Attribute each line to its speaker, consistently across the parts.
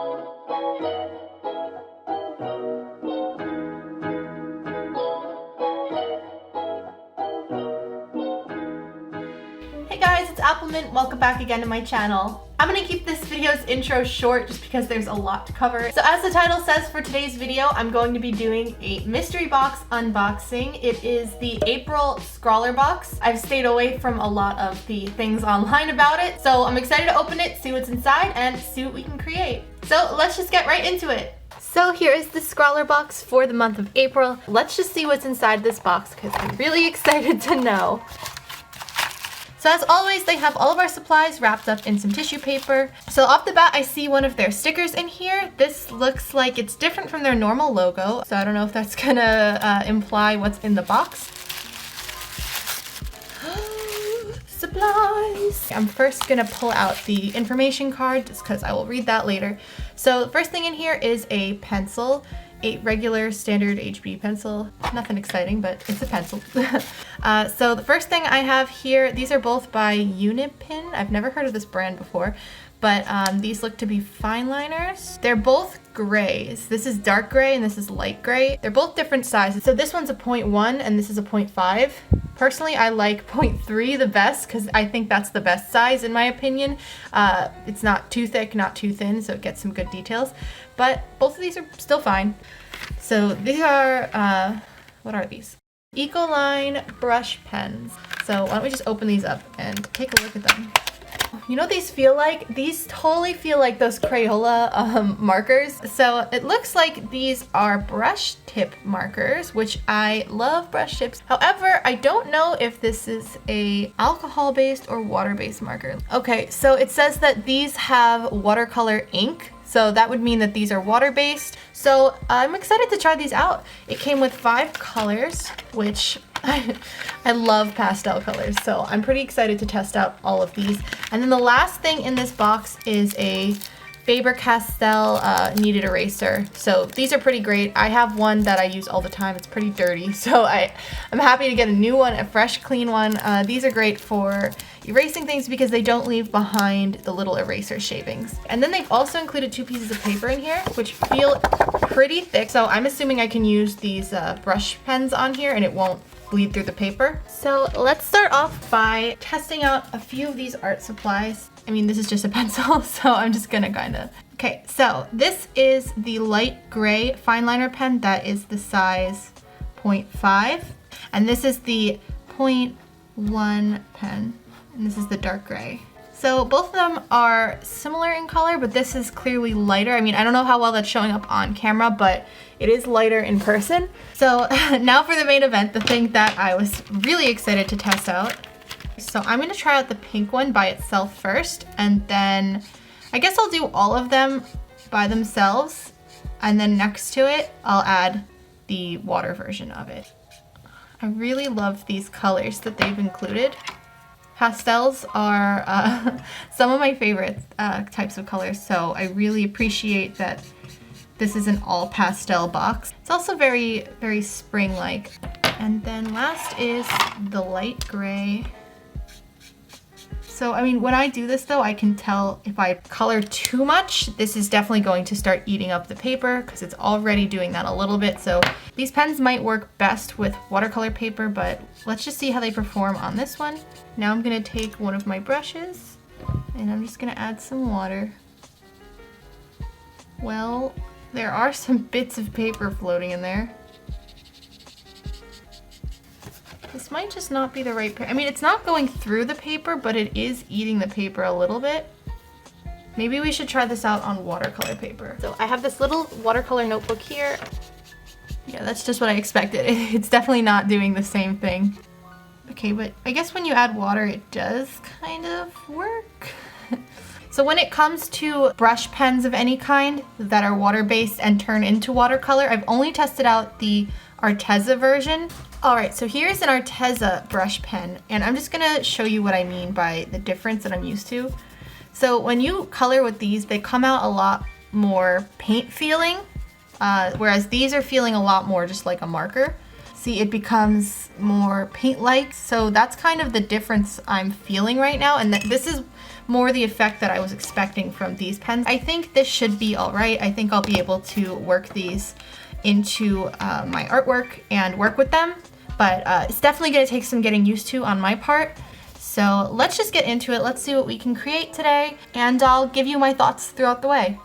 Speaker 1: Hey guys, it's appleminte. Welcome back again to my channel. I'm gonna keep this video's intro short just because there's a lot to cover. So as the title says, for today's video, I'm going to be doing a mystery box unboxing. It is the April Scrawler box. I've stayed away from a lot of the things online about it, so I'm excited to open it, see what's inside, and see what we can create. So let's just get right into it. So here is the Scrawler box for the month of April. Let's just see what's inside this box because I'm really excited to know. So as always, they have all of our supplies wrapped up in some tissue paper. So off the bat, I see one of their stickers in here. This looks like it's different from their normal logo. So I don't know if that's gonna imply what's in the box. Supplies! I'm first gonna pull out the information card just because I will read that later. So the first thing in here is a pencil. A regular standard HB pencil. Nothing exciting, but it's a pencil. So the first thing I have here, these are both by Unipin. I've never heard of this brand before, but these look to be fine liners. They're both grays. This is dark gray and this is light gray. They're both different sizes. So this one's a 0.1 and this is a 0.5. Personally, I like 0.3 the best because I think that's the best size in my opinion. It's not too thick, not too thin, so it gets some good details. But both of these are still fine. So these are, what are these? Ecoline brush pens. So why don't we just open these up and take a look at them. You know what these feel like? These totally feel like those Crayola markers. So it looks like these are brush tip markers, which I love brush tips. However, I don't know if this is a alcohol-based or water-based marker. Okay, so it says that these have watercolor ink. So that would mean that these are water-based. So I'm excited to try these out. It came with 5 colors, which I love pastel colors, so I'm pretty excited to test out all of these. And then the last thing in this box is a Faber-Castell kneaded eraser. So these are pretty great. I have one that I use all the time. It's pretty dirty, so I'm happy to get a new one, a fresh, clean one. These are great for erasing things because they don't leave behind the little eraser shavings. And then they've also included 2 pieces of paper in here, which feel pretty thick. So I'm assuming I can use these brush pens on here and it won't bleed through the paper. So let's start off by testing out a few of these art supplies. I mean, this is just a pencil, so I'm just gonna kinda. Okay, so this is the light gray fine liner pen that is the size 0.5. And this is the 0.1 pen, and this is the dark gray. So both of them are similar in color, but this is clearly lighter. I mean, I don't know how well that's showing up on camera, but it is lighter in person. So now for the main event, the thing that I was really excited to test out. So I'm gonna try out the pink one by itself first, and then I guess I'll do all of them by themselves, and then next to it, I'll add the water version of it. I really love these colors that they've included. Pastels are some of my favorite types of colors, so I really appreciate that this is an all pastel box. It's also very, very spring-like. And then last is the light gray. So, I mean, when I do this though, I can tell if I color too much, this is definitely going to start eating up the paper because it's already doing that a little bit. So these pens might work best with watercolor paper, but let's just see how they perform on this one. Now I'm gonna take one of my brushes and I'm just gonna add some water. Well, there are some bits of paper floating in there. This might just not be the right paper. I mean, it's not going through the paper, but it is eating the paper a little bit. Maybe we should try this out on watercolor paper. So I have this little watercolor notebook here. Yeah, that's just what I expected. It's definitely not doing the same thing. Okay, but I guess when you add water, it does kind of work. So when it comes to brush pens of any kind that are water-based and turn into watercolor, I've only tested out the Arteza version. All right, so here's an Arteza brush pen, and I'm just gonna show you what I mean by the difference that I'm used to. So when you color with these, they come out a lot more paint feeling, whereas these are feeling a lot more just like a marker. See, it becomes more paint-like. So that's kind of the difference I'm feeling right now. And this is more the effect that I was expecting from these pens. I think this should be all right. I think I'll be able to work these into my artwork and work with them. But it's definitely gonna take some getting used to on my part. So let's just get into it. Let's see what we can create today, and I'll give you my thoughts throughout the way.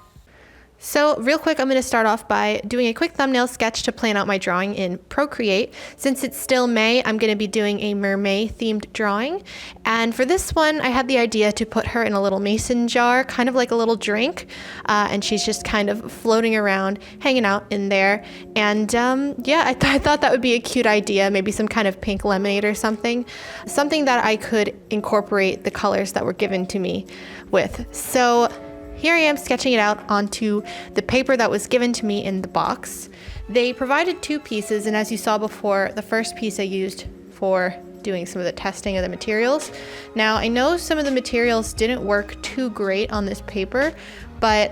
Speaker 1: So real quick, I'm going to start off by doing a quick thumbnail sketch to plan out my drawing in Procreate. Since it's still May, I'm going to be doing a mermaid themed drawing. And for this one, I had the idea to put her in a little mason jar, kind of like a little drink. And she's just kind of floating around, hanging out in there. And yeah, I thought that would be a cute idea, maybe some kind of pink lemonade or something. Something that I could incorporate the colors that were given to me with. So here I am sketching it out onto the paper that was given to me in the box. They provided 2 pieces, and as you saw before, the first piece I used for doing some of the testing of the materials. Now, I know some of the materials didn't work too great on this paper, but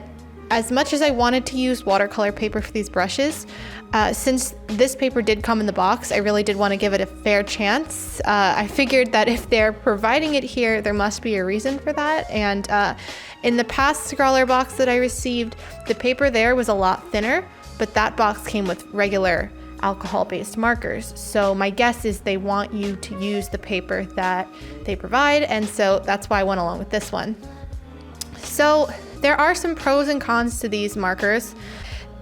Speaker 1: as much as I wanted to use watercolor paper for these brushes, since this paper did come in the box, I really did want to give it a fair chance. I figured that if they're providing it here, there must be a reason for that. And in the past Scrawler box that I received, the paper there was a lot thinner, but that box came with regular alcohol-based markers. So my guess is they want you to use the paper that they provide, and so that's why I went along with this one. So there are some pros and cons to these markers.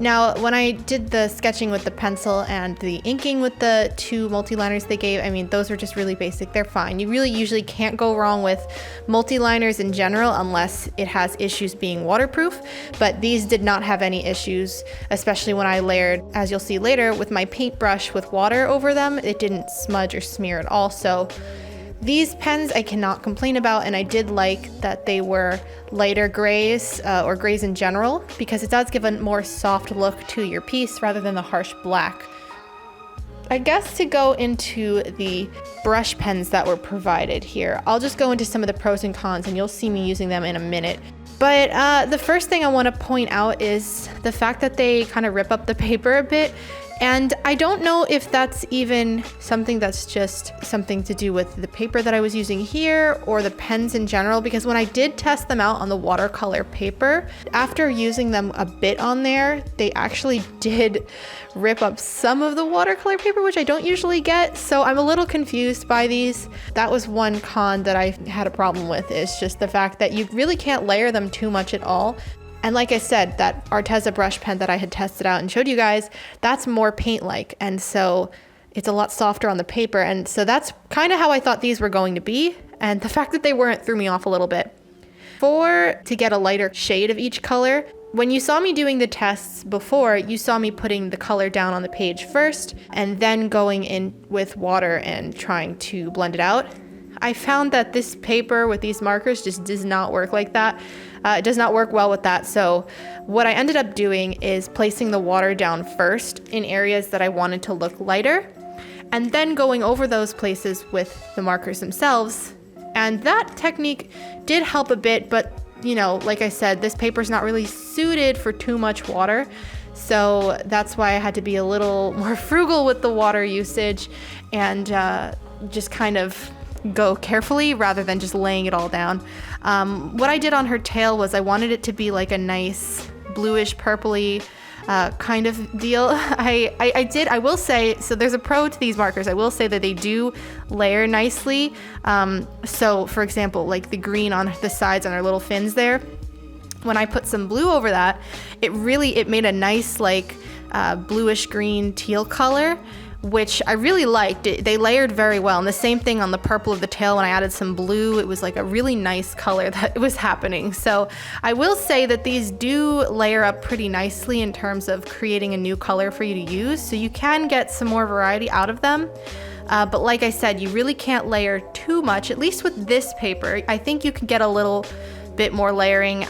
Speaker 1: Now, when I did the sketching with the pencil and the inking with the 2 multi-liners they gave, I mean, those are just really basic. They're fine. You really usually can't go wrong with multi-liners in general unless it has issues being waterproof, but these did not have any issues, especially when I layered, as you'll see later, with my paintbrush with water over them. It didn't smudge or smear at all, so these pens I cannot complain about, and I did like that they were lighter grays or grays in general, because it does give a more soft look to your piece rather than the harsh black. I guess to go into the brush pens that were provided here, I'll just go into some of the pros and cons, and you'll see me using them in a minute. But the first thing I want to point out is the fact that they kind of rip up the paper a bit. And I don't know if that's even something that's just something to do with the paper that I was using here or the pens in general, because when I did test them out on the watercolor paper, after using them a bit on there, they actually did rip up some of the watercolor paper, which I don't usually get. So I'm a little confused by these. That was one con that I had a problem with, is just the fact that you really can't layer them too much at all. And like I said, that Arteza brush pen that I had tested out and showed you guys, that's more paint-like, and so it's a lot softer on the paper, and so that's kind of how I thought these were going to be, and the fact that they weren't threw me off a little bit. To get a lighter shade of each color, when you saw me doing the tests before, you saw me putting the color down on the page first, and then going in with water and trying to blend it out. I found that this paper with these markers just does not work like that. It does not work well with that. So what I ended up doing is placing the water down first in areas that I wanted to look lighter, and then going over those places with the markers themselves. And that technique did help a bit, but you know, like I said, this paper is not really suited for too much water. So that's why I had to be a little more frugal with the water usage and just kind of go carefully rather than just laying it all down. What I did on her tail was I wanted it to be like a nice bluish purpley kind of deal. I will say, so there's a pro to these markers. I will say that they do layer nicely. So for example, like the green on the sides on her little fins there, when I put some blue over that, it made a nice like bluish green teal color, which I really liked. They layered very well. And the same thing on the purple of the tail, when I added some blue, it was like a really nice color that was happening. So I will say that these do layer up pretty nicely in terms of creating a new color for you to use. So you can get some more variety out of them. But like I said, you really can't layer too much, at least with this paper. I think you can get a little bit more layering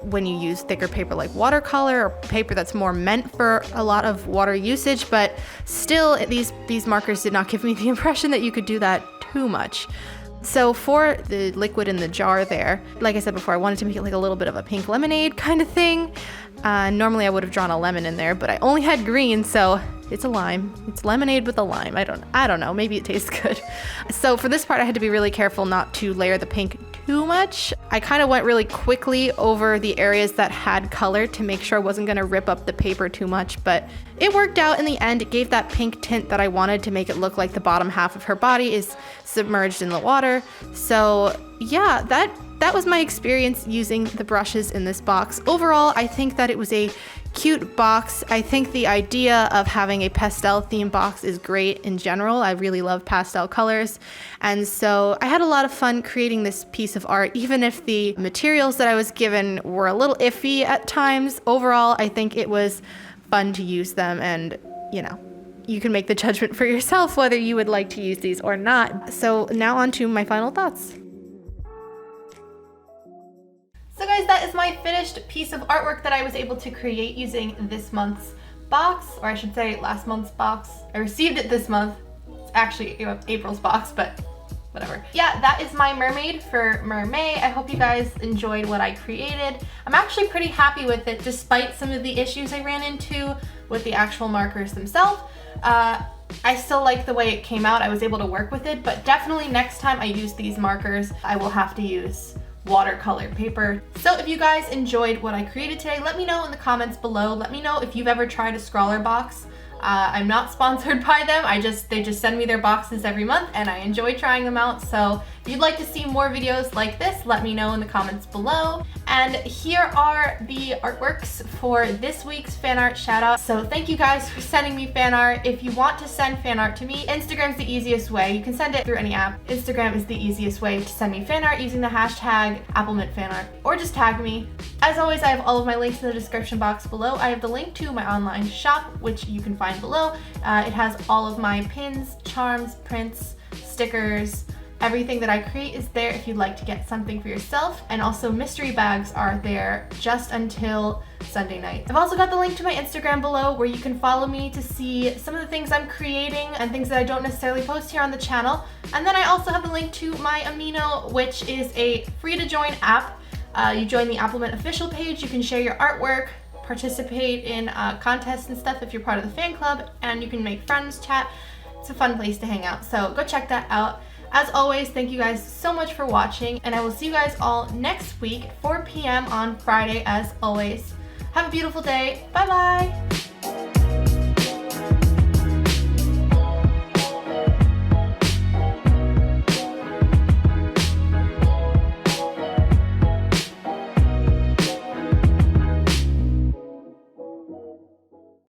Speaker 1: when you use thicker paper like watercolor or paper that's more meant for a lot of water usage, but still these markers did not give me the impression that you could do that too much. So for the liquid in the jar there, like I said before, I wanted to make it like a little bit of a pink lemonade kind of thing. Normally I would have drawn a lemon in there, but I only had green, so It's a lime. It's lemonade with a lime. I don't know. Maybe it tastes good. So for this part, I had to be really careful not to layer the pink too much. I kind of went really quickly over the areas that had color to make sure I wasn't gonna rip up the paper too much, but it worked out in the end. It gave that pink tint that I wanted to make it look like the bottom half of her body is submerged in the water. So yeah, that was my experience using the brushes in this box. Overall, I think that it was a cute box. I think the idea of having a pastel theme box is great in general. I really love pastel colors. And so I had a lot of fun creating this piece of art, even if the materials that I was given were a little iffy at times. Overall, I think it was fun to use them, and you know, you can make the judgment for yourself whether you would like to use these or not. So now on to my final thoughts. So guys, that is my finished piece of artwork that I was able to create using this month's box, or I should say last month's box. I received it this month. It's actually April's box, but whatever. Yeah, that is my mermaid for MERMAY. I hope you guys enjoyed what I created. I'm actually pretty happy with it, despite some of the issues I ran into with the actual markers themselves. I still like the way it came out. I was able to work with it, but definitely next time I use these markers, I will have to use watercolor paper. So if you guys enjoyed what I created today, let me know in the comments below. Let me know if you've ever tried a scrawler box. I'm not sponsored by them. They just send me their boxes every month and I enjoy trying them out. So if you'd like to see more videos like this, let me know in the comments below. And here are the artworks for this week's fan art shout out. So thank you guys for sending me fan art. If you want to send fan art to me, Instagram's the easiest way. You can send it through any app. Instagram is the easiest way to send me fan art using the hashtag applemintfanart, or just tag me. As always, I have all of my links in the description box below. I have the link to my online shop, which you can find below. It has all of my pins, charms, prints, stickers, everything that I create is there if you'd like to get something for yourself. And also mystery bags are there just until Sunday night. I've also got the link to my Instagram below where you can follow me to see some of the things I'm creating and things that I don't necessarily post here on the channel. And then I also have the link to my Amino, which is a free to join app. You join the Applement official page, you can share your artwork, participate in contests and stuff if you're part of the fan club, and you can make friends, chat. It's a fun place to hang out, so go check that out. As always, thank you guys so much for watching, and I will see you guys all next week, 4 p.m. on Friday as always. Have a beautiful day. Bye bye!